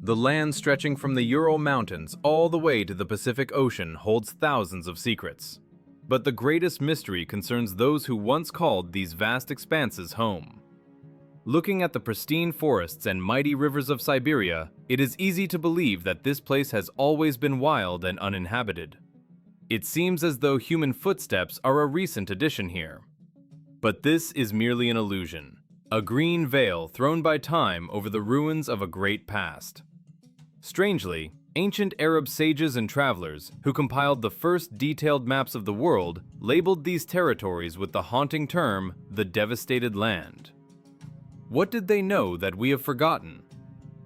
The land stretching from the Ural Mountains all the way to the Pacific Ocean holds thousands of secrets. But the greatest mystery concerns those who once called these vast expanses home. Looking at the pristine forests and mighty rivers of Siberia, it is easy to believe that this place has always been wild and uninhabited. It seems as though human footsteps are a recent addition here. But this is merely an illusion, a green veil thrown by time over the ruins of a great past. Strangely, ancient Arab sages and travelers who compiled the first detailed maps of the world labeled these territories with the haunting term, the devastated land. What did they know that we have forgotten?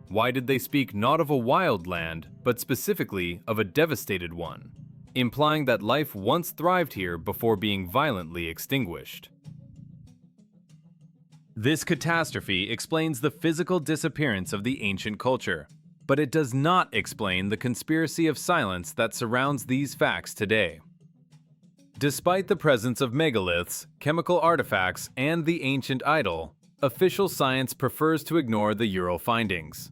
Why did they speak not of a wild land, but specifically of a devastated one, implying that life once thrived here before being violently extinguished? This catastrophe explains the physical disappearance of the ancient culture, but it does not explain the conspiracy of silence that surrounds these facts today. Despite the presence of megaliths, chemical artifacts, and the ancient idol, official science prefers to ignore the Ural findings.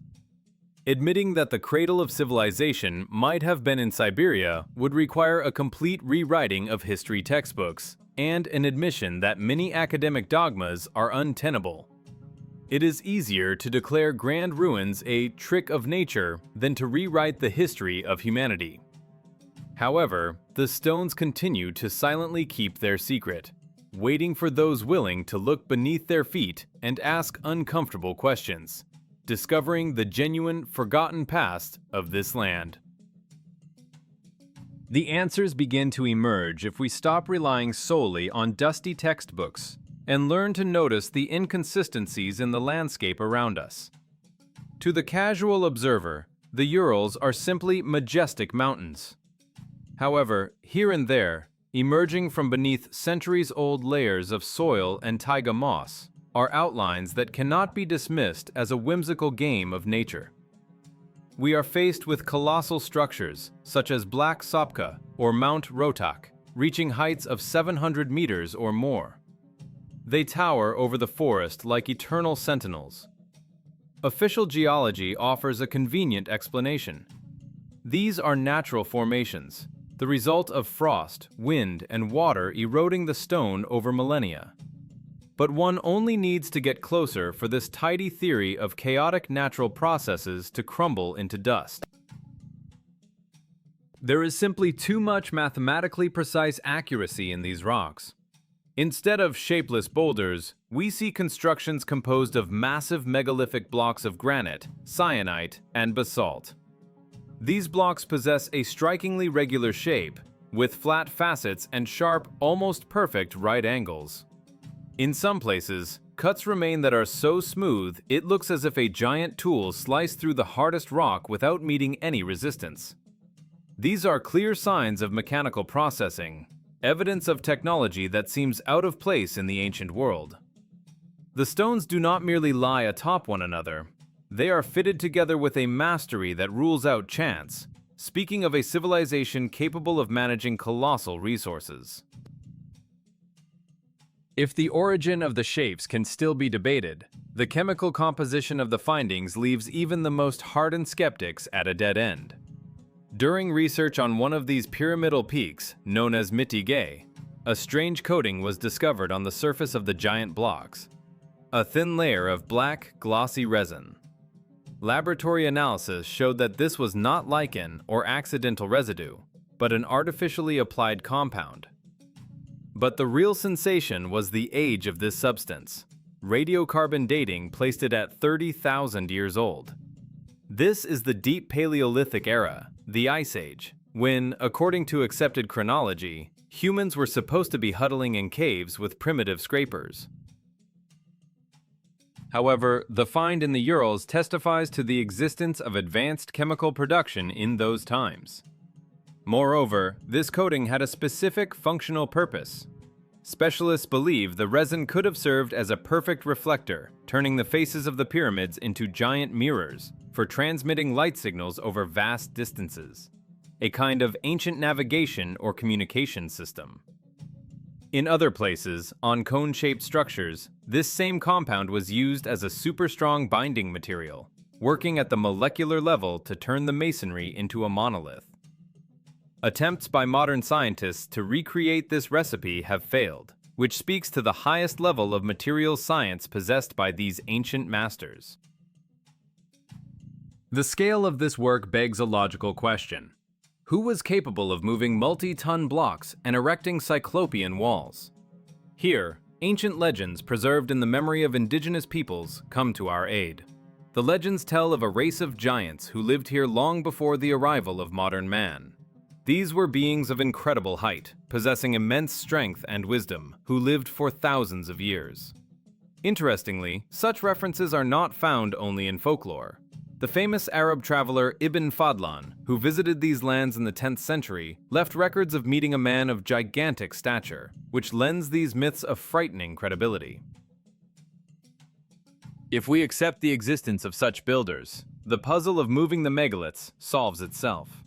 Admitting that the cradle of civilization might have been in Siberia would require a complete rewriting of history textbooks, and an admission that many academic dogmas are untenable. It is easier to declare grand ruins a trick of nature than to rewrite the history of humanity. However, the stones continue to silently keep their secret, waiting for those willing to look beneath their feet and ask uncomfortable questions, discovering the genuine, forgotten past of this land. The answers begin to emerge if we stop relying solely on dusty textbooks and learn to notice the inconsistencies in the landscape around us. To the casual observer, the Urals are simply majestic mountains. However, here and there, emerging from beneath centuries-old layers of soil and taiga moss, are outlines that cannot be dismissed as a whimsical game of nature. We are faced with colossal structures, such as Black Sopka or Mount Rotak, reaching heights of 700 meters or more. They tower over the forest like eternal sentinels. Official geology offers a convenient explanation. These are natural formations, the result of frost, wind, and water eroding the stone over millennia. But one only needs to get closer for this tidy theory of chaotic natural processes to crumble into dust. There is simply too much mathematically precise accuracy in these rocks. Instead of shapeless boulders, we see constructions composed of massive megalithic blocks of granite, syenite, and basalt. These blocks possess a strikingly regular shape, with flat facets and sharp, almost perfect right angles. In some places, cuts remain that are so smooth it looks as if a giant tool sliced through the hardest rock without meeting any resistance. These are clear signs of mechanical processing, evidence of technology that seems out of place in the ancient world. The stones do not merely lie atop one another, they are fitted together with a mastery that rules out chance, speaking of a civilization capable of managing colossal resources. If the origin of the shapes can still be debated, the chemical composition of the findings leaves even the most hardened skeptics at a dead end. During research on one of these pyramidal peaks, known as Mitigay, a strange coating was discovered on the surface of the giant blocks, a thin layer of black, glossy resin. Laboratory analysis showed that this was not lichen or accidental residue, but an artificially applied compound. But the real sensation was the age of this substance. Radiocarbon dating placed it at 30,000 years old. This is the deep Paleolithic era, the Ice Age, when, according to accepted chronology, humans were supposed to be huddling in caves with primitive scrapers. However, the find in the Urals testifies to the existence of advanced chemical production in those times. Moreover, this coating had a specific functional purpose. Specialists believe the resin could have served as a perfect reflector, turning the faces of the pyramids into giant mirrors for transmitting light signals over vast distances, a kind of ancient navigation or communication system. In other places, on cone-shaped structures, this same compound was used as a super-strong binding material, working at the molecular level to turn the masonry into a monolith. Attempts by modern scientists to recreate this recipe have failed, which speaks to the highest level of materials science possessed by these ancient masters. The scale of this work begs a logical question. Who was capable of moving multi-ton blocks and erecting cyclopean walls? Here, ancient legends preserved in the memory of indigenous peoples come to our aid. The legends tell of a race of giants who lived here long before the arrival of modern man. These were beings of incredible height, possessing immense strength and wisdom, who lived for thousands of years. Interestingly, such references are not found only in folklore. The famous Arab traveler Ibn Fadlan, who visited these lands in the 10th century, left records of meeting a man of gigantic stature, which lends these myths a frightening credibility. If we accept the existence of such builders, the puzzle of moving the megaliths solves itself.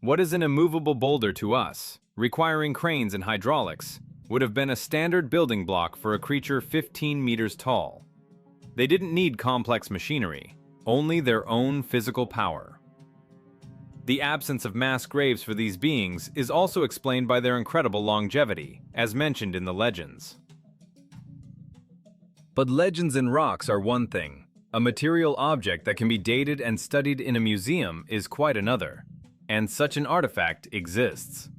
What is an immovable boulder to us, requiring cranes and hydraulics, would have been a standard building block for a creature 15 meters tall. They didn't need complex machinery, only their own physical power. The absence of mass graves for these beings is also explained by their incredible longevity, as mentioned in the legends. But legends and rocks are one thing. A material object that can be dated and studied in a museum is quite another, and such an artifact exists.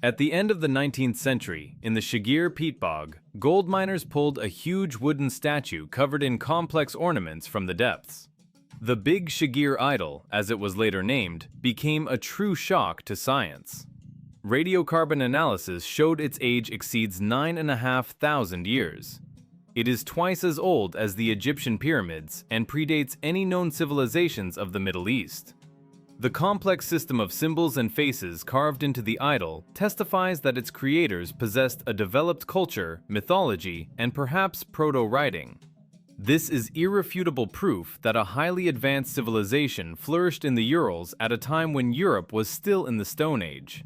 At the end of the 19th century, in the Shigir peat bog, gold miners pulled a huge wooden statue covered in complex ornaments from the depths. The Big Shigir Idol, as it was later named, became a true shock to science. Radiocarbon analysis showed its age exceeds 9,500 years. It is twice as old as the Egyptian pyramids and predates any known civilizations of the Middle East. The complex system of symbols and faces carved into the idol testifies that its creators possessed a developed culture, mythology, and perhaps proto-writing. This is irrefutable proof that a highly advanced civilization flourished in the Urals at a time when Europe was still in the Stone Age.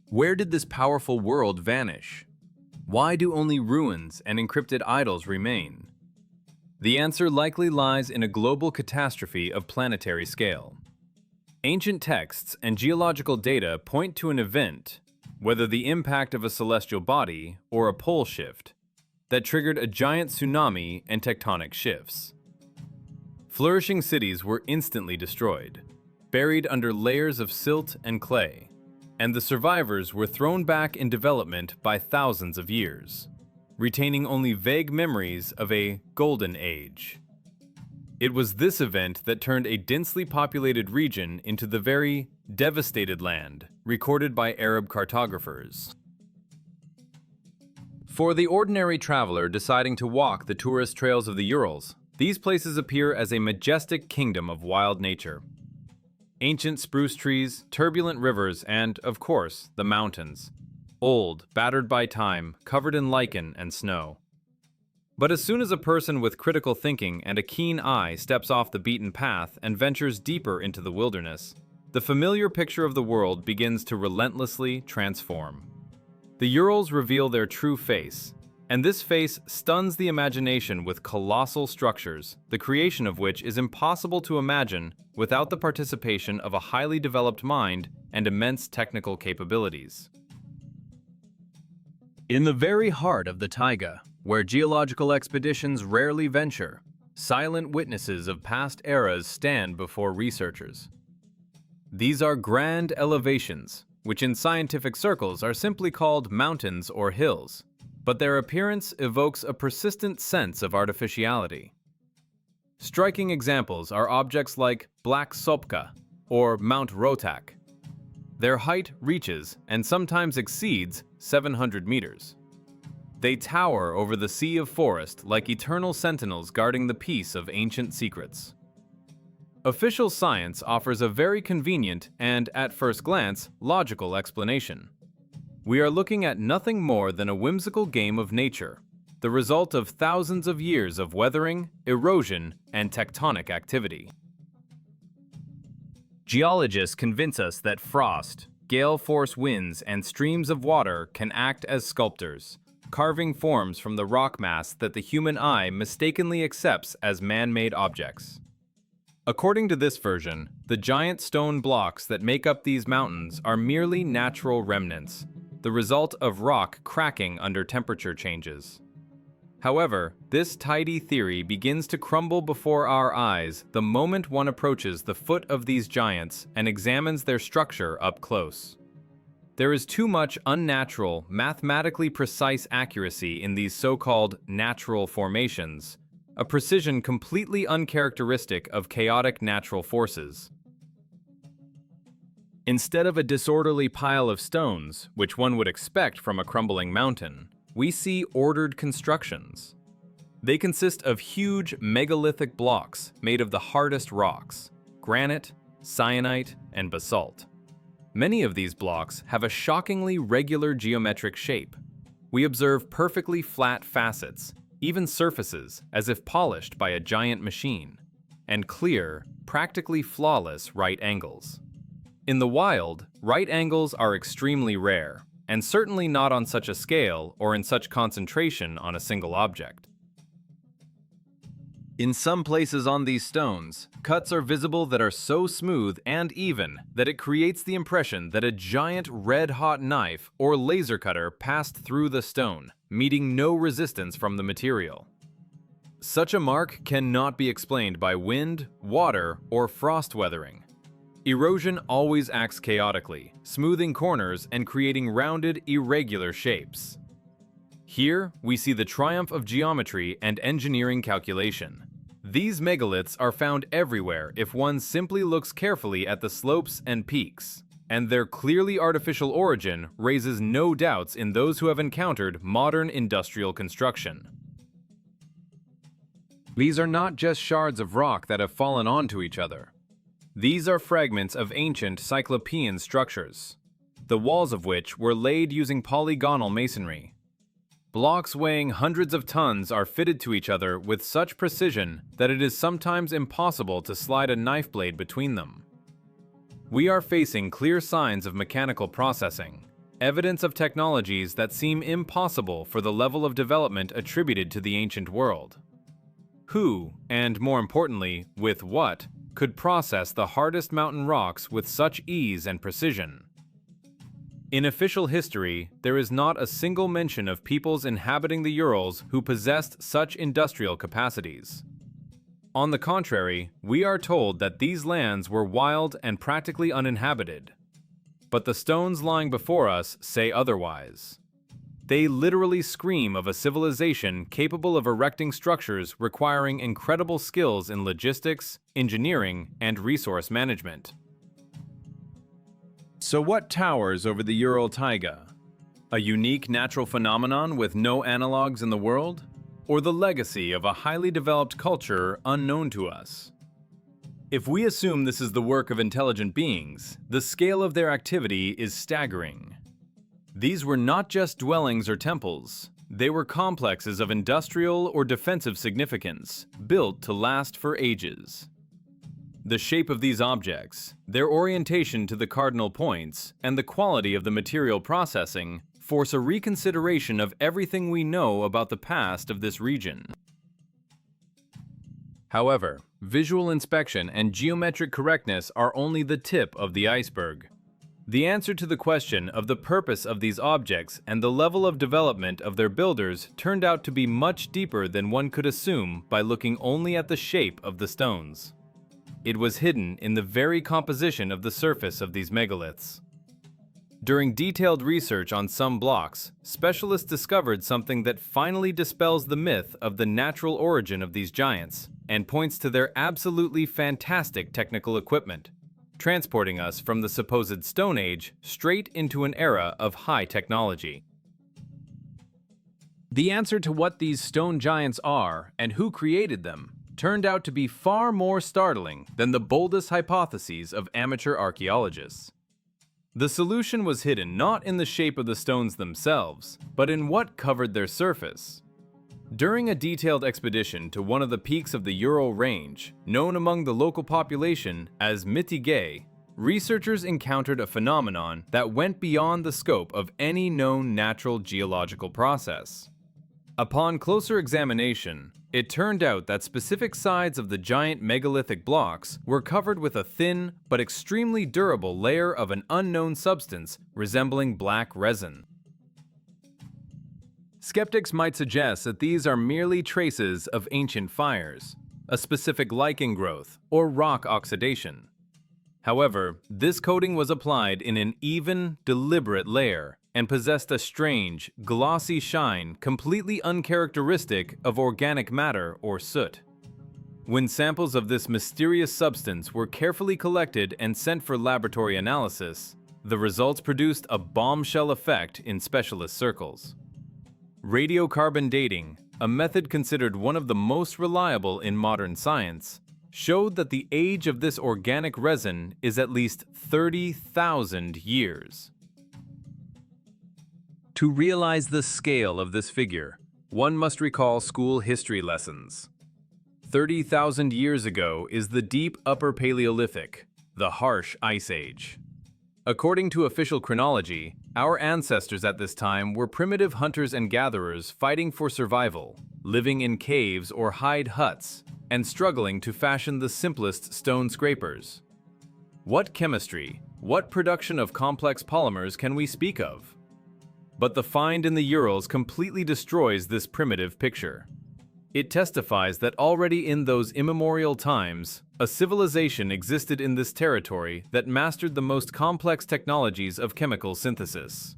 Where did this powerful world vanish? Why do only ruins and encrypted idols remain? The answer likely lies in a global catastrophe of planetary scale. Ancient texts and geological data point to an event, whether the impact of a celestial body or a pole shift, that triggered a giant tsunami and tectonic shifts. Flourishing cities were instantly destroyed, buried under layers of silt and clay, and the survivors were thrown back in development by thousands of years, retaining only vague memories of a golden age. It was this event that turned a densely populated region into the very devastated land recorded by Arab cartographers. For the ordinary traveler deciding to walk the tourist trails of the Urals, these places appear as a majestic kingdom of wild nature. Ancient spruce trees, turbulent rivers, and, of course, the mountains. Old, battered by time, covered in lichen and snow. But as soon as a person with critical thinking and a keen eye steps off the beaten path and ventures deeper into the wilderness, the familiar picture of the world begins to relentlessly transform. The Urals reveal their true face, and this face stuns the imagination with colossal structures, the creation of which is impossible to imagine without the participation of a highly developed mind and immense technical capabilities. In the very heart of the taiga, where geological expeditions rarely venture, silent witnesses of past eras stand before researchers. These are grand elevations, which in scientific circles are simply called mountains or hills, but their appearance evokes a persistent sense of artificiality. Striking examples are objects like Black Sopka or Mount Rotak. Their height reaches, and sometimes exceeds, 700 meters. They tower over the sea of forest like eternal sentinels guarding the peace of ancient secrets. Official science offers a very convenient and, at first glance, logical explanation. We are looking at nothing more than a whimsical game of nature, the result of thousands of years of weathering, erosion, and tectonic activity. Geologists convince us that frost, gale-force winds, and streams of water can act as sculptors, carving forms from the rock mass that the human eye mistakenly accepts as man-made objects. According to this version, the giant stone blocks that make up these mountains are merely natural remnants, the result of rock cracking under temperature changes. However, this tidy theory begins to crumble before our eyes the moment one approaches the foot of these giants and examines their structure up close. There is too much unnatural, mathematically precise accuracy in these so-called natural formations, a precision completely uncharacteristic of chaotic natural forces. Instead of a disorderly pile of stones, which one would expect from a crumbling mountain, we see ordered constructions. They consist of huge megalithic blocks made of the hardest rocks, granite, syenite, and basalt. Many of these blocks have a shockingly regular geometric shape. We observe perfectly flat facets, even surfaces as if polished by a giant machine, and clear, practically flawless right angles. In the wild, right angles are extremely rare, and certainly not on such a scale or in such concentration on a single object. In some places on these stones, cuts are visible that are so smooth and even that it creates the impression that a giant red-hot knife or laser cutter passed through the stone, meeting no resistance from the material. Such a mark cannot be explained by wind, water, or frost weathering. Erosion always acts chaotically, smoothing corners and creating rounded, irregular shapes. Here, we see the triumph of geometry and engineering calculation. These megaliths are found everywhere if one simply looks carefully at the slopes and peaks, and their clearly artificial origin raises no doubts in those who have encountered modern industrial construction. These are not just shards of rock that have fallen onto each other. These are fragments of ancient Cyclopean structures, the walls of which were laid using polygonal masonry. Blocks weighing hundreds of tons are fitted to each other with such precision that it is sometimes impossible to slide a knife blade between them. We are facing clear signs of mechanical processing, evidence of technologies that seem impossible for the level of development attributed to the ancient world. Who, and more importantly, with what, could process the hardest mountain rocks with such ease and precision? In official history, there is not a single mention of peoples inhabiting the Urals who possessed such industrial capacities. On the contrary, we are told that these lands were wild and practically uninhabited. But the stones lying before us say otherwise. They literally scream of a civilization capable of erecting structures requiring incredible skills in logistics, engineering, and resource management. So what towers over the Ural taiga? A unique natural phenomenon with no analogs in the world? Or the legacy of a highly developed culture unknown to us? If we assume this is the work of intelligent beings, the scale of their activity is staggering. These were not just dwellings or temples, they were complexes of industrial or defensive significance, built to last for ages. The shape of these objects, their orientation to the cardinal points, and the quality of the material processing force a reconsideration of everything we know about the past of this region. However, visual inspection and geometric correctness are only the tip of the iceberg. The answer to the question of the purpose of these objects and the level of development of their builders turned out to be much deeper than one could assume by looking only at the shape of the stones. It was hidden in the very composition of the surface of these megaliths. During detailed research on some blocks, specialists discovered something that finally dispels the myth of the natural origin of these giants and points to their absolutely fantastic technical equipment, transporting us from the supposed Stone Age straight into an era of high technology. The answer to what these stone giants are and who created them turned out to be far more startling than the boldest hypotheses of amateur archaeologists. The solution was hidden not in the shape of the stones themselves, but in what covered their surface. During a detailed expedition to one of the peaks of the Ural Range, known among the local population as Mitigay, researchers encountered a phenomenon that went beyond the scope of any known natural geological process. Upon closer examination, it turned out that specific sides of the giant megalithic blocks were covered with a thin but extremely durable layer of an unknown substance resembling black resin. Skeptics might suggest that these are merely traces of ancient fires, a specific lichen growth, or rock oxidation. However, this coating was applied in an even, deliberate layer and possessed a strange, glossy shine completely uncharacteristic of organic matter or soot. When samples of this mysterious substance were carefully collected and sent for laboratory analysis, the results produced a bombshell effect in specialist circles. Radiocarbon dating, a method considered one of the most reliable in modern science, showed that the age of this organic resin is at least 30,000 years. To realize the scale of this figure, one must recall school history lessons. 30,000 years ago is the deep Upper Paleolithic, the harsh Ice Age. According to official chronology, our ancestors at this time were primitive hunters and gatherers fighting for survival, living in caves or hide huts, and struggling to fashion the simplest stone scrapers. What chemistry, what production of complex polymers can we speak of? But the find in the Urals completely destroys this primitive picture. It testifies that already in those immemorial times, a civilization existed in this territory that mastered the most complex technologies of chemical synthesis.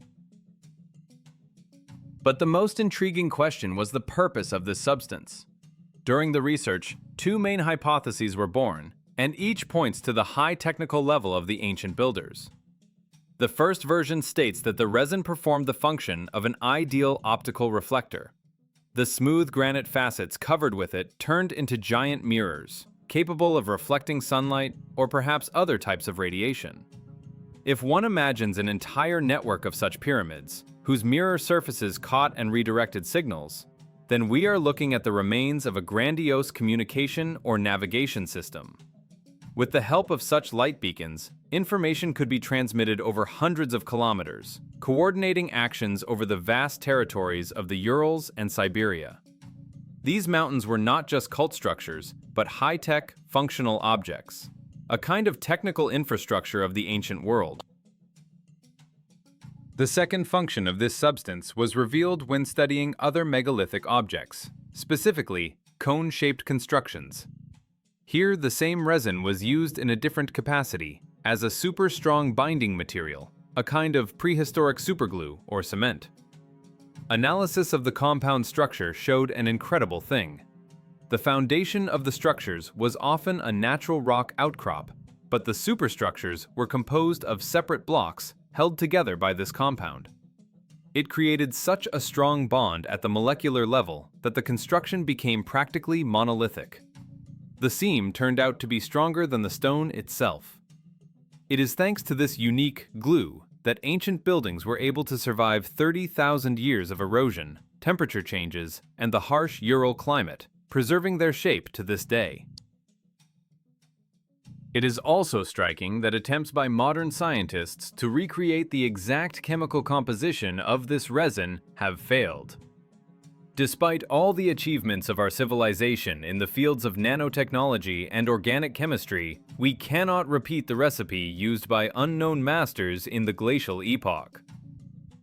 But the most intriguing question was the purpose of this substance. During the research, two main hypotheses were born, and each points to the high technical level of the ancient builders. The first version states that the resin performed the function of an ideal optical reflector. The smooth granite facets covered with it turned into giant mirrors, capable of reflecting sunlight or perhaps other types of radiation. If one imagines an entire network of such pyramids, whose mirror surfaces caught and redirected signals, then we are looking at the remains of a grandiose communication or navigation system. With the help of such light beacons, information could be transmitted over hundreds of kilometers, coordinating actions over the vast territories of the Urals and Siberia. These mountains were not just cult structures, but high-tech, functional objects, a kind of technical infrastructure of the ancient world. The second function of this substance was revealed when studying other megalithic objects, specifically cone-shaped constructions. Here, the same resin was used in a different capacity, as a super strong binding material, a kind of prehistoric superglue or cement. Analysis of the compound structure showed an incredible thing. The foundation of the structures was often a natural rock outcrop, but the superstructures were composed of separate blocks held together by this compound. It created such a strong bond at the molecular level that the construction became practically monolithic. The seam turned out to be stronger than the stone itself. It is thanks to this unique glue that ancient buildings were able to survive 30,000 years of erosion, temperature changes, and the harsh Ural climate, preserving their shape to this day. It is also striking that attempts by modern scientists to recreate the exact chemical composition of this resin have failed. Despite all the achievements of our civilization in the fields of nanotechnology and organic chemistry, we cannot repeat the recipe used by unknown masters in the glacial epoch.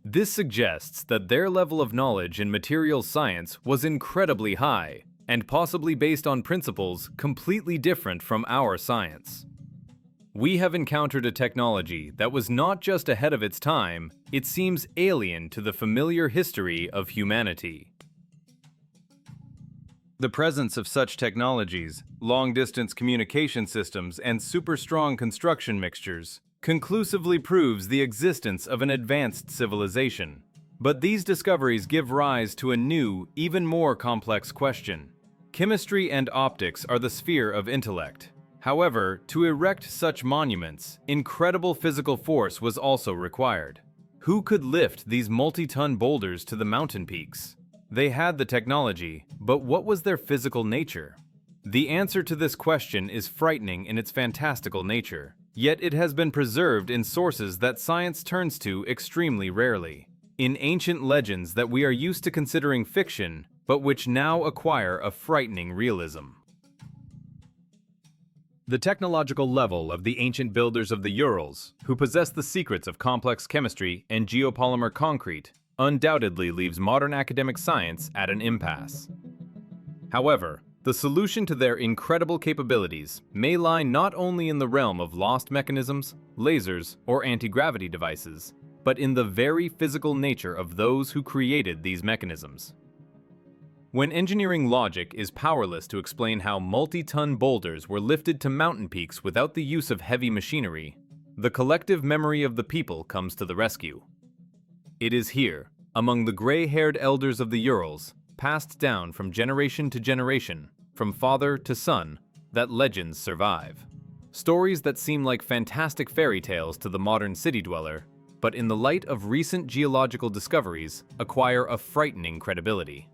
This suggests that their level of knowledge in material science was incredibly high, and possibly based on principles completely different from our science. We have encountered a technology that was not just ahead of its time, it seems alien to the familiar history of humanity. The presence of such technologies, long-distance communication systems, and super-strong construction mixtures conclusively proves the existence of an advanced civilization. But these discoveries give rise to a new, even more complex question. Chemistry and optics are the sphere of intellect. However, to erect such monuments, incredible physical force was also required. Who could lift these multi-ton boulders to the mountain peaks? They had the technology, but what was their physical nature? The answer to this question is frightening in its fantastical nature. yet it has been preserved in sources that science turns to extremely rarely, in ancient legends that we are used to considering fiction, but which now acquire a frightening realism. The technological level of the ancient builders of the Urals, who possess the secrets of complex chemistry and geopolymer concrete, undoubtedly leaves modern academic science at an impasse. However, the solution to their incredible capabilities may lie not only in the realm of lost mechanisms, lasers, or anti-gravity devices, but in the very physical nature of those who created these mechanisms. When engineering logic is powerless to explain how multi-ton boulders were lifted to mountain peaks without the use of heavy machinery, the collective memory of the people comes to the rescue. It is here, among the gray-haired elders of the Urals, passed down from generation to generation, from father to son, that legends survive. Stories that seem like fantastic fairy tales to the modern city dweller, but in the light of recent geological discoveries, acquire a frightening credibility.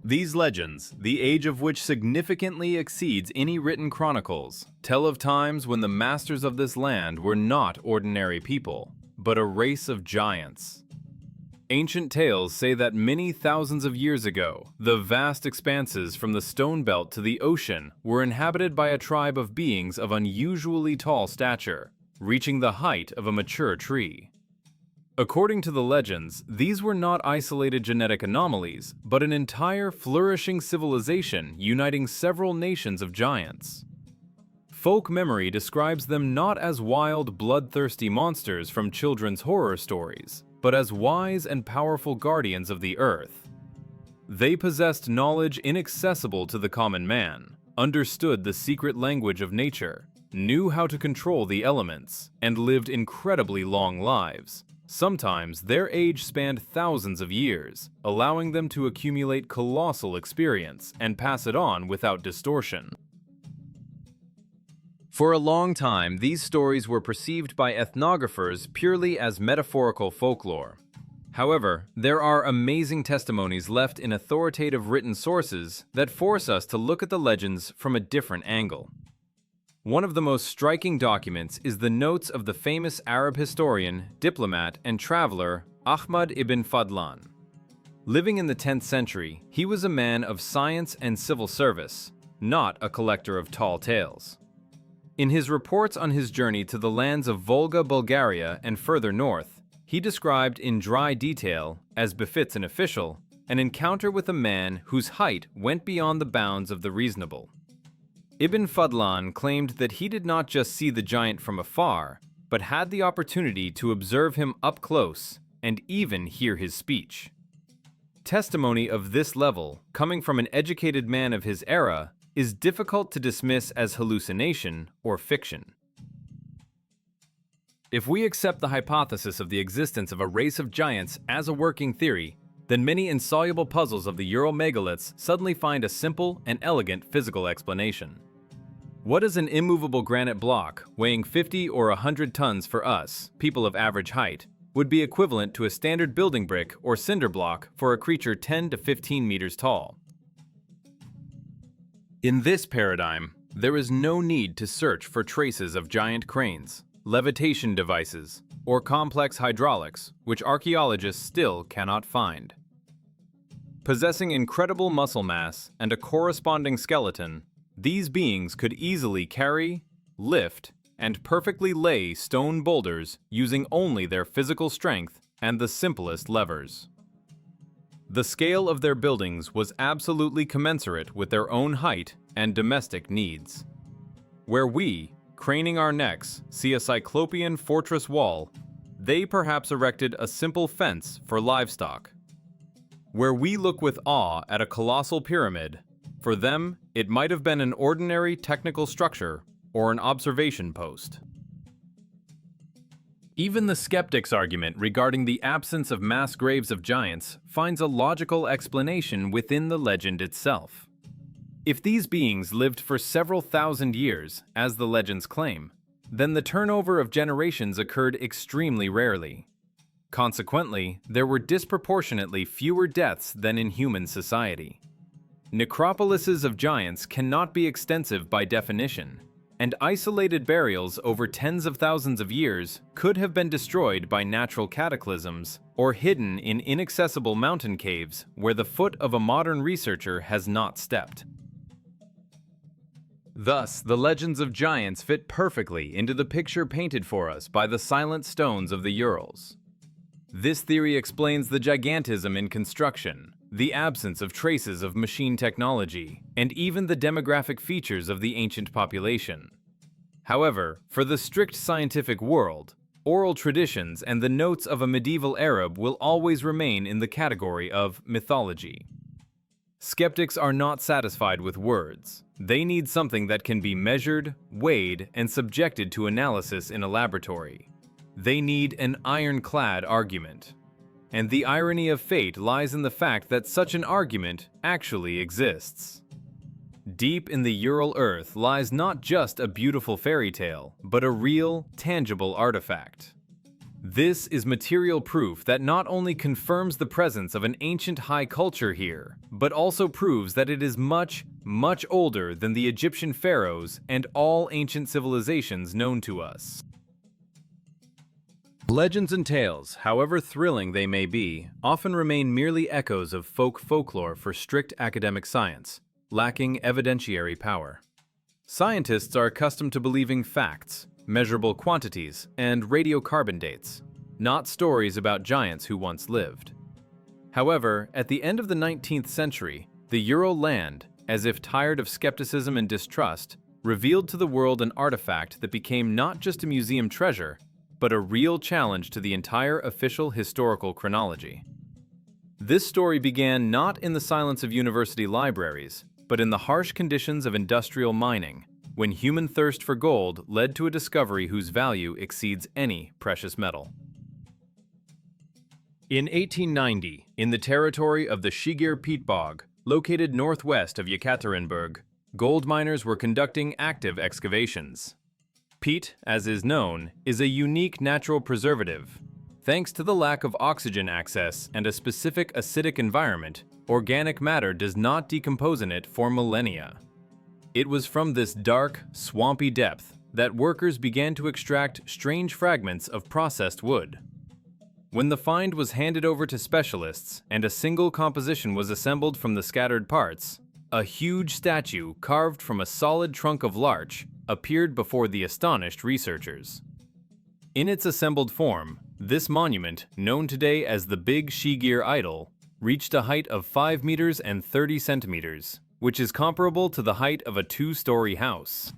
These legends, the age of which significantly exceeds any written chronicles, tell of times when the masters of this land were not ordinary people, but a race of giants. Ancient tales say that many thousands of years ago, the vast expanses from the stone belt to the ocean were inhabited by a tribe of beings of unusually tall stature, reaching the height of a mature tree. According to the legends, these were not isolated genetic anomalies, but an entire flourishing civilization uniting several nations of giants. Folk memory describes them not as wild, bloodthirsty monsters from children's horror stories, but as wise and powerful guardians of the earth. They possessed knowledge inaccessible to the common man, understood the secret language of nature, knew how to control the elements, and lived incredibly long lives. Sometimes their age spanned thousands of years, allowing them to accumulate colossal experience and pass it on without distortion. For a long time, these stories were perceived by ethnographers purely as metaphorical folklore. However, there are amazing testimonies left in authoritative written sources that force us to look at the legends from a different angle. One of the most striking documents is the notes of the famous Arab historian, diplomat, and traveler Ahmad ibn Fadlan. Living in the 10th century, he was a man of science and civil service, not a collector of tall tales. In his reports on his journey to the lands of Volga, Bulgaria, and further north, he described in dry detail, as befits an official, an encounter with a man whose height went beyond the bounds of the reasonable. Ibn Fadlan claimed that he did not just see the giant from afar, but had the opportunity to observe him up close and even hear his speech. Testimony of this level, coming from an educated man of his era, is difficult to dismiss as hallucination or fiction. If we accept the hypothesis of the existence of a race of giants as a working theory, then many insoluble puzzles of the Ural megaliths suddenly find a simple and elegant physical explanation. What is an immovable granite block weighing 50 or 100 tons for us, people of average height, would be equivalent to a standard building brick or cinder block for a creature 10 to 15 meters tall? In this paradigm, there is no need to search for traces of giant cranes, levitation devices, or complex hydraulics, which archaeologists still cannot find. Possessing incredible muscle mass and a corresponding skeleton, these beings could easily carry, lift, and perfectly lay stone boulders using only their physical strength and the simplest levers. The scale of their buildings was absolutely commensurate with their own height and domestic needs. Where we, craning our necks, see a cyclopean fortress wall, they perhaps erected a simple fence for livestock. Where we look with awe at a colossal pyramid, for them, it might have been an ordinary technical structure or an observation post. Even the skeptic's argument regarding the absence of mass graves of giants finds a logical explanation within the legend itself. If these beings lived for several thousand years, as the legends claim, then the turnover of generations occurred extremely rarely. Consequently, there were disproportionately fewer deaths than in human society. Necropolises of giants cannot be extensive by definition, and isolated burials over tens of thousands of years could have been destroyed by natural cataclysms or hidden in inaccessible mountain caves where the foot of a modern researcher has not stepped. Thus, the legends of giants fit perfectly into the picture painted for us by the silent stones of the Urals. This theory explains the gigantism in construction, the absence of traces of machine technology, and even the demographic features of the ancient population. However, for the strict scientific world, oral traditions and the notes of a medieval Arab will always remain in the category of mythology. Skeptics are not satisfied with words. They need something that can be measured, weighed, and subjected to analysis in a laboratory. They need an ironclad argument. And the irony of fate lies in the fact that such an argument actually exists. Deep in the Ural earth lies not just a beautiful fairy tale, but a real, tangible artifact. This is material proof that not only confirms the presence of an ancient high culture here, but also proves that it is much, much older than the Egyptian pharaohs and all ancient civilizations known to us. Legends and tales, however thrilling they may be, often remain merely echoes of folklore for strict academic science, lacking evidentiary power. Scientists are accustomed to believing facts, measurable quantities, and radiocarbon dates, not stories about giants who once lived. However, at the end of the 19th century, the Ural land, as if tired of skepticism and distrust, revealed to the world an artifact that became not just a museum treasure, but a real challenge to the entire official historical chronology. This story began not in the silence of university libraries, but in the harsh conditions of industrial mining, when human thirst for gold led to a discovery whose value exceeds any precious metal. In 1890, in the territory of the Shigir peat bog, located northwest of Yekaterinburg, gold miners were conducting active excavations. Peat, as is known, is a unique natural preservative. Thanks to the lack of oxygen access and a specific acidic environment, organic matter does not decompose in it for millennia. It was from this dark, swampy depth that workers began to extract strange fragments of processed wood. When the find was handed over to specialists and a single composition was assembled from the scattered parts, a huge statue carved from a solid trunk of larch appeared before the astonished researchers. In its assembled form, this monument, known today as the Big Shigir Idol, reached a height of 5 meters and 30 centimeters, which is comparable to the height of a 2-story house.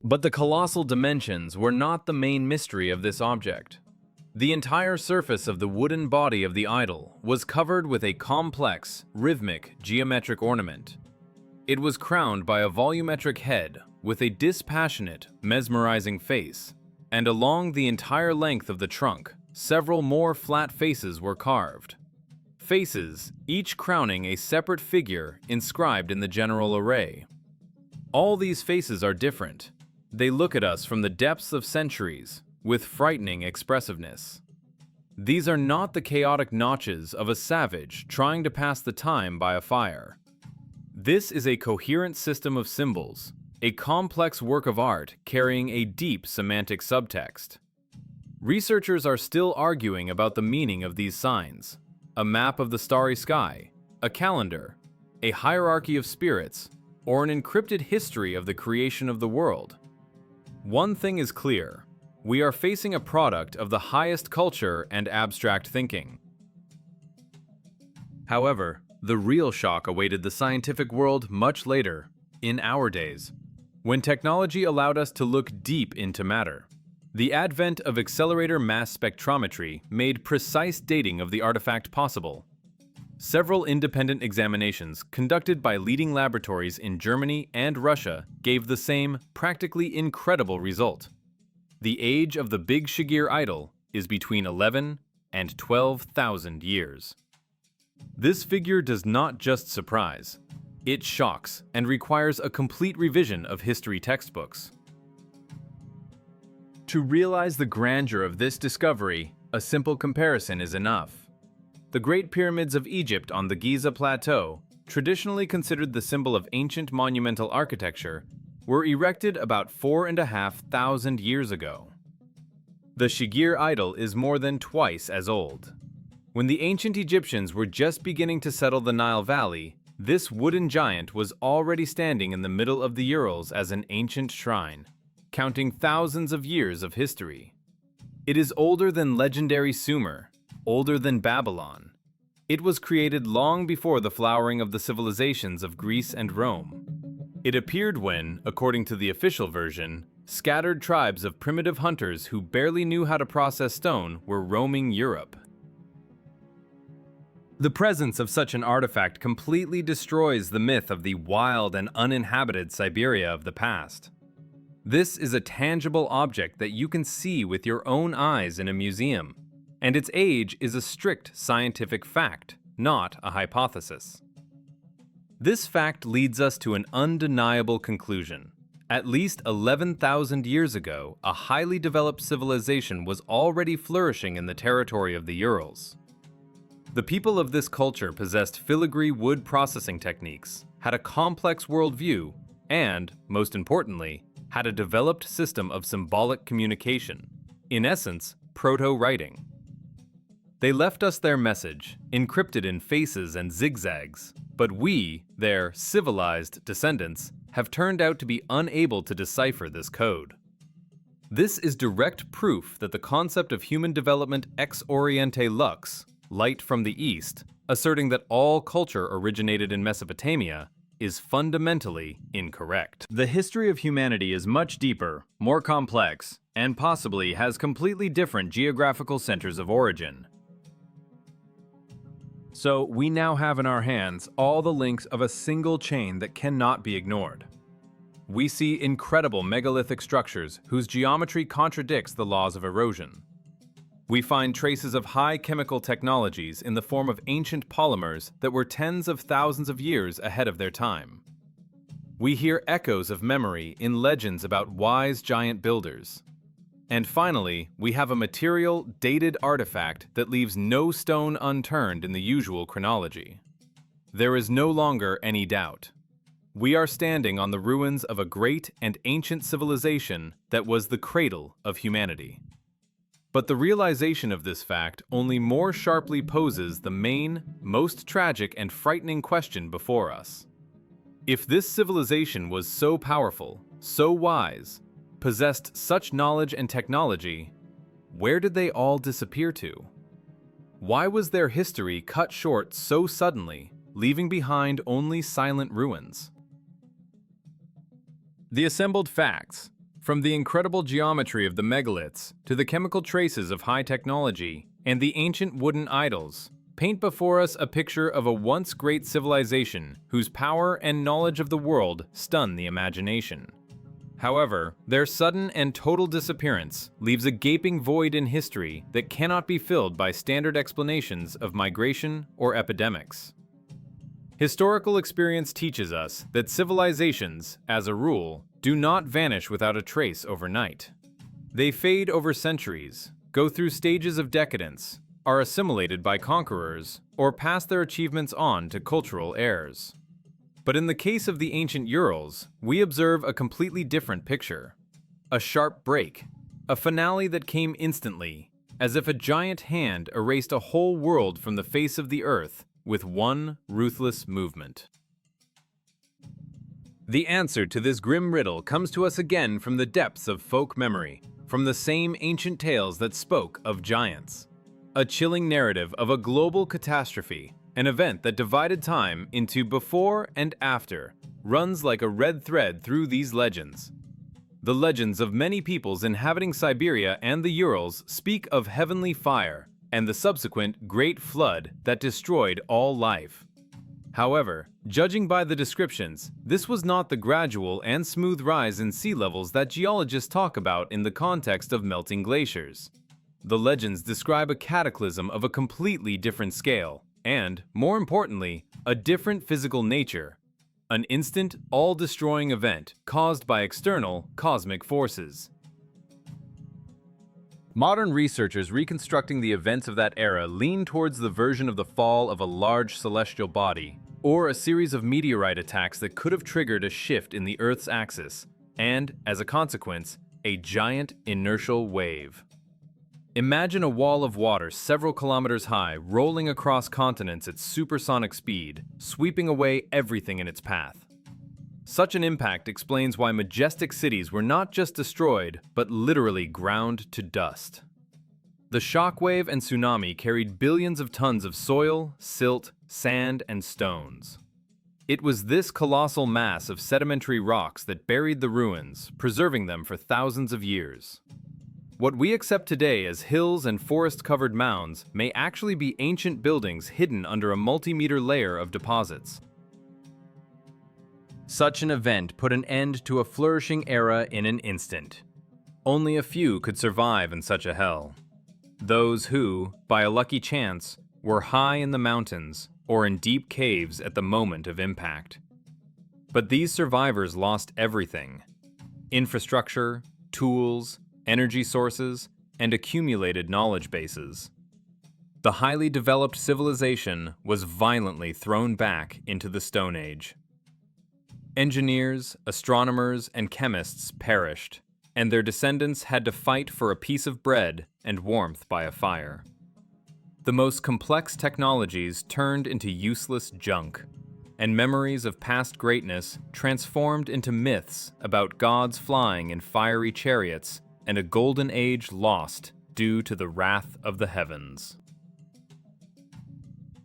But the colossal dimensions were not the main mystery of this object. The entire surface of the wooden body of the idol was covered with a complex, rhythmic, geometric ornament. It was crowned by a volumetric head with a dispassionate, mesmerizing face, and along the entire length of the trunk, several more flat faces were carved. Faces, each crowning a separate figure inscribed in the general array. All these faces are different. They look at us from the depths of centuries, with frightening expressiveness. These are not the chaotic notches of a savage trying to pass the time by a fire. This is a coherent system of symbols, a complex work of art carrying a deep semantic subtext. Researchers are still arguing about the meaning of these signs: a map of the starry sky, a calendar, a hierarchy of spirits, or an encrypted history of the creation of the world. One thing is clear: we are facing a product of the highest culture and abstract thinking. However, the real shock awaited the scientific world much later, in our days, when technology allowed us to look deep into matter. The advent of accelerator mass spectrometry made precise dating of the artifact possible. Several independent examinations conducted by leading laboratories in Germany and Russia gave the same practically incredible result. The age of the Big Shigir Idol is between 11 and 12,000 years. This figure does not just surprise, it shocks and requires a complete revision of history textbooks. To realize the grandeur of this discovery, a simple comparison is enough. The Great Pyramids of Egypt on the Giza Plateau, traditionally considered the symbol of ancient monumental architecture, were erected about 4,500 years ago. The Shigir Idol is more than twice as old. When the ancient Egyptians were just beginning to settle the Nile Valley, this wooden giant was already standing in the middle of the Urals as an ancient shrine, counting thousands of years of history. It is older than legendary Sumer, older than Babylon. It was created long before the flowering of the civilizations of Greece and Rome. It appeared when, according to the official version, scattered tribes of primitive hunters who barely knew how to process stone were roaming Europe. The presence of such an artifact completely destroys the myth of the wild and uninhabited Siberia of the past. This is a tangible object that you can see with your own eyes in a museum, and its age is a strict scientific fact, not a hypothesis. This fact leads us to an undeniable conclusion. At least 11,000 years ago, a highly developed civilization was already flourishing in the territory of the Urals. The people of this culture possessed filigree wood processing techniques, had a complex worldview, and, most importantly, had a developed system of symbolic communication, in essence, proto-writing. They left us their message, encrypted in faces and zigzags, but we, their civilized descendants, have turned out to be unable to decipher this code. This is direct proof that the concept of human development ex oriente lux, light from the east, asserting that all culture originated in Mesopotamia, is fundamentally incorrect. The history of humanity is much deeper, more complex, and possibly has completely different geographical centers of origin. So we now have in our hands all the links of a single chain that cannot be ignored. We see incredible megalithic structures whose geometry contradicts the laws of erosion. We find traces of high chemical technologies in the form of ancient polymers that were tens of thousands of years ahead of their time. We hear echoes of memory in legends about wise giant builders. And finally, we have a material, dated artifact that leaves no stone unturned in the usual chronology. There is no longer any doubt. We are standing on the ruins of a great and ancient civilization that was the cradle of humanity. But the realization of this fact only more sharply poses the main, most tragic and frightening question before us. If this civilization was so powerful, so wise, possessed such knowledge and technology, where did they all disappear to? Why was their history cut short so suddenly, leaving behind only silent ruins? The assembled facts, from the incredible geometry of the megaliths to the chemical traces of high technology and the ancient wooden idols, paint before us a picture of a once great civilization whose power and knowledge of the world stun the imagination. However, their sudden and total disappearance leaves a gaping void in history that cannot be filled by standard explanations of migration or epidemics. Historical experience teaches us that civilizations, as a rule, do not vanish without a trace overnight. They fade over centuries, go through stages of decadence, are assimilated by conquerors, or pass their achievements on to cultural heirs. But in the case of the ancient Urals, we observe a completely different picture. A sharp break, a finale that came instantly, as if a giant hand erased a whole world from the face of the earth with one ruthless movement. The answer to this grim riddle comes to us again from the depths of folk memory, from the same ancient tales that spoke of giants. A chilling narrative of a global catastrophe, an event that divided time into before and after, runs like a red thread through these legends. The legends of many peoples inhabiting Siberia and the Urals speak of heavenly fire and the subsequent Great Flood that destroyed all life. However, judging by the descriptions, this was not the gradual and smooth rise in sea levels that geologists talk about in the context of melting glaciers. The legends describe a cataclysm of a completely different scale, and, more importantly, a different physical nature. An instant, all-destroying event caused by external, cosmic forces. Modern researchers reconstructing the events of that era lean towards the version of the fall of a large celestial body, or a series of meteorite attacks that could have triggered a shift in the Earth's axis, and, as a consequence, a giant inertial wave. Imagine a wall of water several kilometers high rolling across continents at supersonic speed, sweeping away everything in its path. Such an impact explains why majestic cities were not just destroyed, but literally ground to dust. The shockwave and tsunami carried billions of tons of soil, silt, sand, and stones. It was this colossal mass of sedimentary rocks that buried the ruins, preserving them for thousands of years. What we accept today as hills and forest-covered mounds may actually be ancient buildings hidden under a multi-meter layer of deposits. Such an event put an end to a flourishing era in an instant. Only a few could survive in such a hell. Those who, by a lucky chance, were high in the mountains or in deep caves at the moment of impact. But these survivors lost everything: infrastructure, tools, energy sources, and accumulated knowledge bases. The highly developed civilization was violently thrown back into the Stone Age. Engineers, astronomers, and chemists perished, and their descendants had to fight for a piece of bread and warmth by a fire. The most complex technologies turned into useless junk, and memories of past greatness transformed into myths about gods flying in fiery chariots and a golden age lost due to the wrath of the heavens.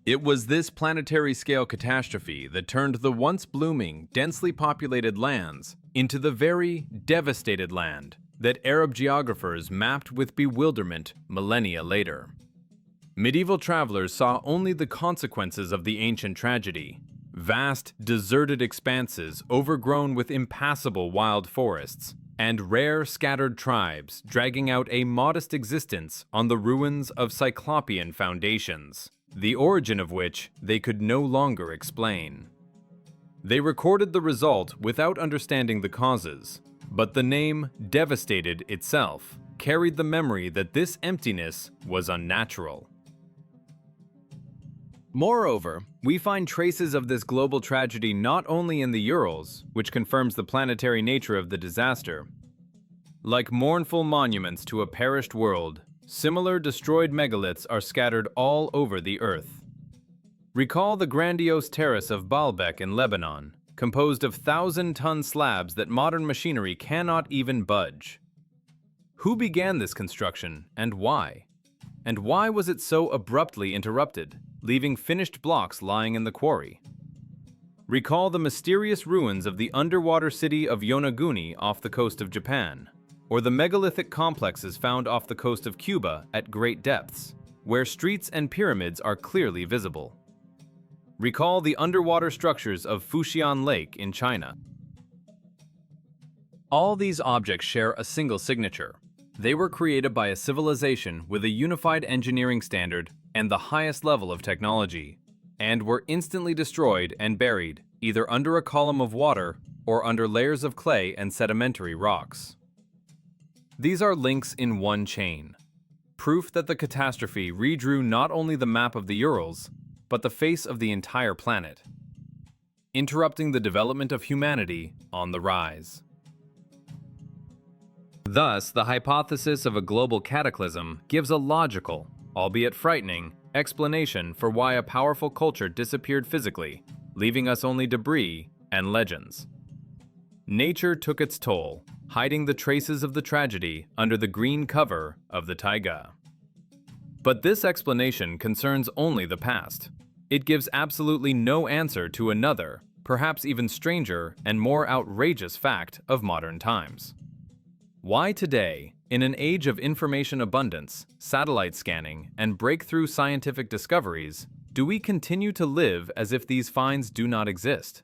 It was this planetary-scale catastrophe that turned the once blooming, densely populated lands into the very devastated land that Arab geographers mapped with bewilderment millennia later. Medieval travelers saw only the consequences of the ancient tragedy: vast, deserted expanses overgrown with impassable wild forests, and rare, scattered tribes dragging out a modest existence on the ruins of Cyclopean foundations, the origin of which they could no longer explain. They recorded the result without understanding the causes, but the name devastated itself carried the memory that this emptiness was unnatural. Moreover, we find traces of this global tragedy not only in the Urals, which confirms the planetary nature of the disaster. Like mournful monuments to a perished world, similar destroyed megaliths are scattered all over the Earth. Recall the grandiose terrace of Baalbek in Lebanon, composed of 1,000-ton slabs that modern machinery cannot even budge. Who began this construction, and why? And why was it so abruptly interrupted, leaving finished blocks lying in the quarry? Recall the mysterious ruins of the underwater city of Yonaguni off the coast of Japan, or the megalithic complexes found off the coast of Cuba at great depths, where streets and pyramids are clearly visible. Recall the underwater structures of Fuxian Lake in China. All these objects share a single signature. They were created by a civilization with a unified engineering standard and the highest level of technology, and were instantly destroyed and buried, either under a column of water or under layers of clay and sedimentary rocks. These are links in one chain, proof that the catastrophe redrew not only the map of the Urals, but the face of the entire planet, interrupting the development of humanity on the rise. Thus, the hypothesis of a global cataclysm gives a logical, albeit frightening, explanation for why a powerful culture disappeared physically, leaving us only debris and legends. Nature took its toll, hiding the traces of the tragedy under the green cover of the taiga. But this explanation concerns only the past. It gives absolutely no answer to another, perhaps even stranger and more outrageous fact of modern times. Why today, in an age of information abundance, satellite scanning, and breakthrough scientific discoveries, do we continue to live as if these finds do not exist?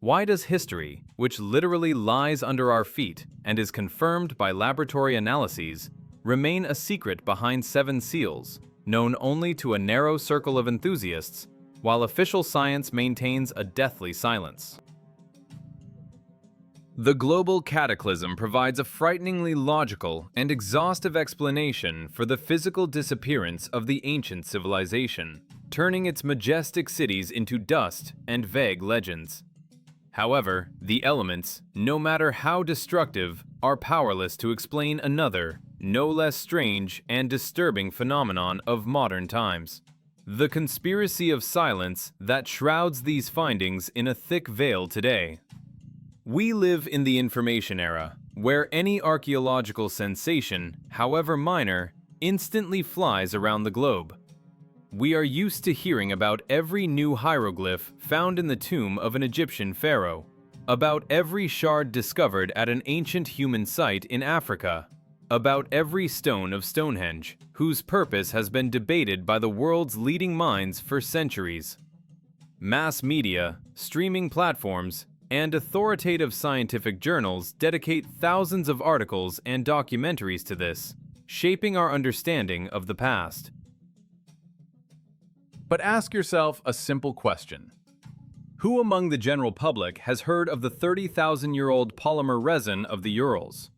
Why does history, which literally lies under our feet and is confirmed by laboratory analyses, remain a secret behind 7 seals, known only to a narrow circle of enthusiasts, while official science maintains a deathly silence? The global cataclysm provides a frighteningly logical and exhaustive explanation for the physical disappearance of the ancient civilization, turning its majestic cities into dust and vague legends. However, the elements, no matter how destructive, are powerless to explain another, no less strange and disturbing phenomenon of modern times: the conspiracy of silence that shrouds these findings in a thick veil today. We live in the information era, where any archaeological sensation, however minor, instantly flies around the globe. We are used to hearing about every new hieroglyph found in the tomb of an Egyptian pharaoh, about every shard discovered at an ancient human site in Africa, about every stone of Stonehenge, whose purpose has been debated by the world's leading minds for centuries. Mass media, streaming platforms, and authoritative scientific journals dedicate thousands of articles and documentaries to this, shaping our understanding of the past. But ask yourself a simple question. Who among the general public has heard of the 30,000-year-old polymer resin of the Urals,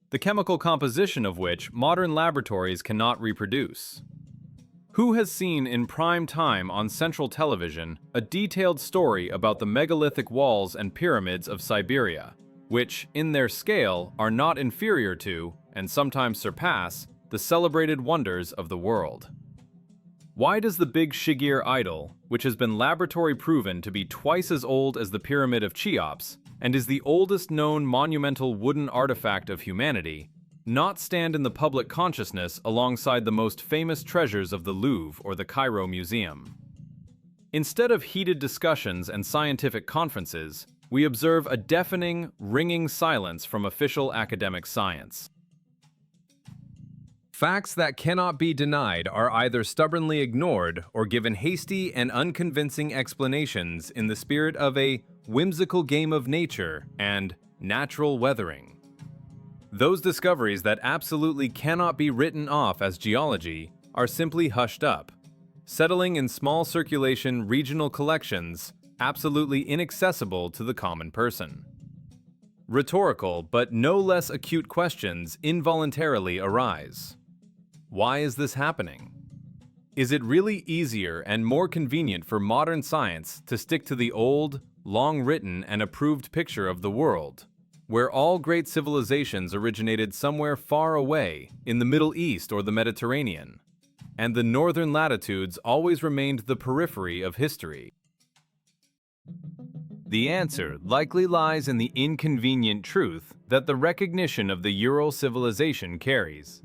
the chemical composition of which modern laboratories cannot reproduce? Who has seen in prime time on Central Television a detailed story about the megalithic walls and pyramids of Siberia, which, in their scale, are not inferior to, and sometimes surpass, the celebrated wonders of the world? Why does the Big Shigir Idol, which has been laboratory proven to be twice as old as the Pyramid of Cheops, and is the oldest known monumental wooden artifact of humanity, not stand in the public consciousness alongside the most famous treasures of the Louvre or the Cairo Museum? Instead of heated discussions and scientific conferences, we observe a deafening, ringing silence from official academic science. Facts that cannot be denied are either stubbornly ignored or given hasty and unconvincing explanations in the spirit of a whimsical game of nature and natural weathering. Those discoveries that absolutely cannot be written off as geology are simply hushed up, settling in small circulation regional collections absolutely inaccessible to the common person. Rhetorical but no less acute questions involuntarily arise. Why is this happening? Is it really easier and more convenient for modern science to stick to the old, long-written and approved picture of the world, where all great civilizations originated somewhere far away in the Middle East or the Mediterranean, and the northern latitudes always remained the periphery of history? The answer likely lies in the inconvenient truth that the recognition of the Ural civilization carries.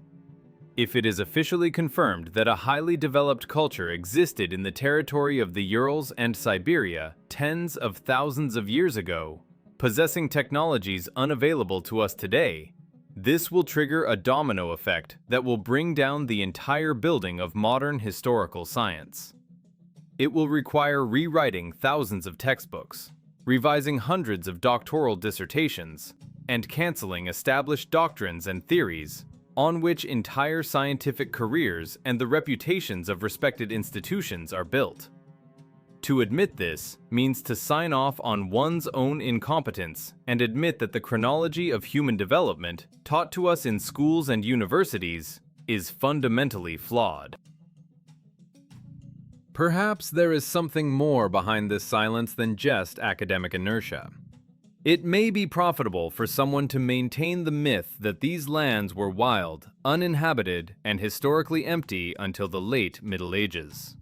If it is officially confirmed that a highly developed culture existed in the territory of the Urals and Siberia tens of thousands of years ago, possessing technologies unavailable to us today, this will trigger a domino effect that will bring down the entire building of modern historical science. It will require rewriting thousands of textbooks, revising hundreds of doctoral dissertations, and canceling established doctrines and theories on which entire scientific careers and the reputations of respected institutions are built. To admit this means to sign off on one's own incompetence and admit that the chronology of human development taught to us in schools and universities is fundamentally flawed. Perhaps there is something more behind this silence than just academic inertia. It may be profitable for someone to maintain the myth that these lands were wild, uninhabited, and historically empty until the late Middle Ages.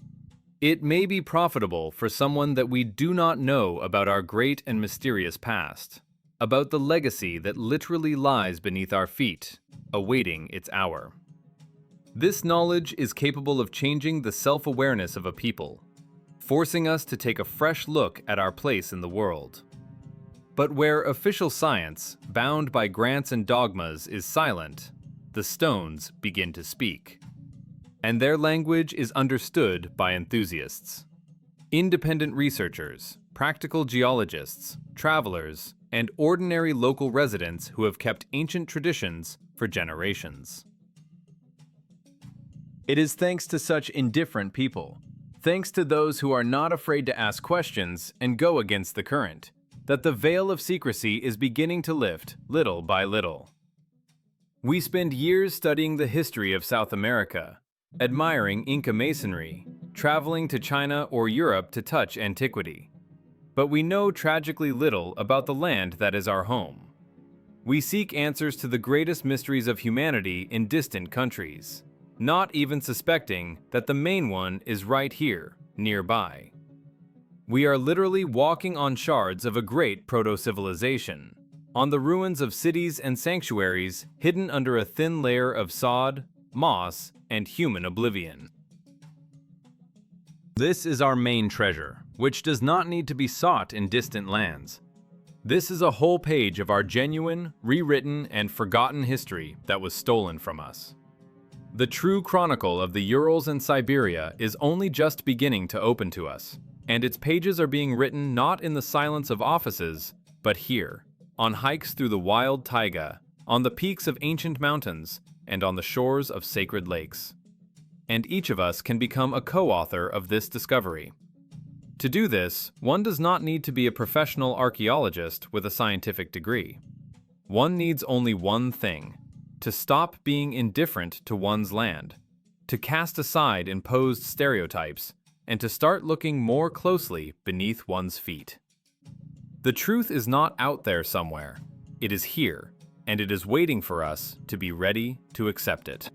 It may be profitable for someone that we do not know about our great and mysterious past, about the legacy that literally lies beneath our feet, awaiting its hour. This knowledge is capable of changing the self-awareness of a people, forcing us to take a fresh look at our place in the world. But where official science, bound by grants and dogmas, is silent, the stones begin to speak. And their language is understood by enthusiasts. Independent researchers, practical geologists, travelers, and ordinary local residents who have kept ancient traditions for generations. It is thanks to such indifferent people, thanks to those who are not afraid to ask questions and go against the current, that the veil of secrecy is beginning to lift little by little. We spend years studying the history of South America, admiring Inca masonry, traveling to China or Europe to touch antiquity. but we know tragically little about the land that is our home. We seek answers to the greatest mysteries of humanity in distant countries, not even suspecting that the main one is right here, nearby. We are literally walking on shards of a great proto-civilization, on the ruins of cities and sanctuaries hidden under a thin layer of sod, moss, and human oblivion. This is our main treasure, which does not need to be sought in distant lands. This is a whole page of our genuine, rewritten, and forgotten history that was stolen from us. The true chronicle of the Urals and Siberia is only just beginning to open to us, and its pages are being written not in the silence of offices, but here, on hikes through the wild taiga, on the peaks of ancient mountains, and on the shores of sacred lakes. And each of us can become a co-author of this discovery. To do this, one does not need to be a professional archaeologist with a scientific degree. One needs only one thing: to stop being indifferent to one's land, to cast aside imposed stereotypes, and to start looking more closely beneath one's feet. The truth is not out there somewhere. It is here, and it is waiting for us to be ready to accept it.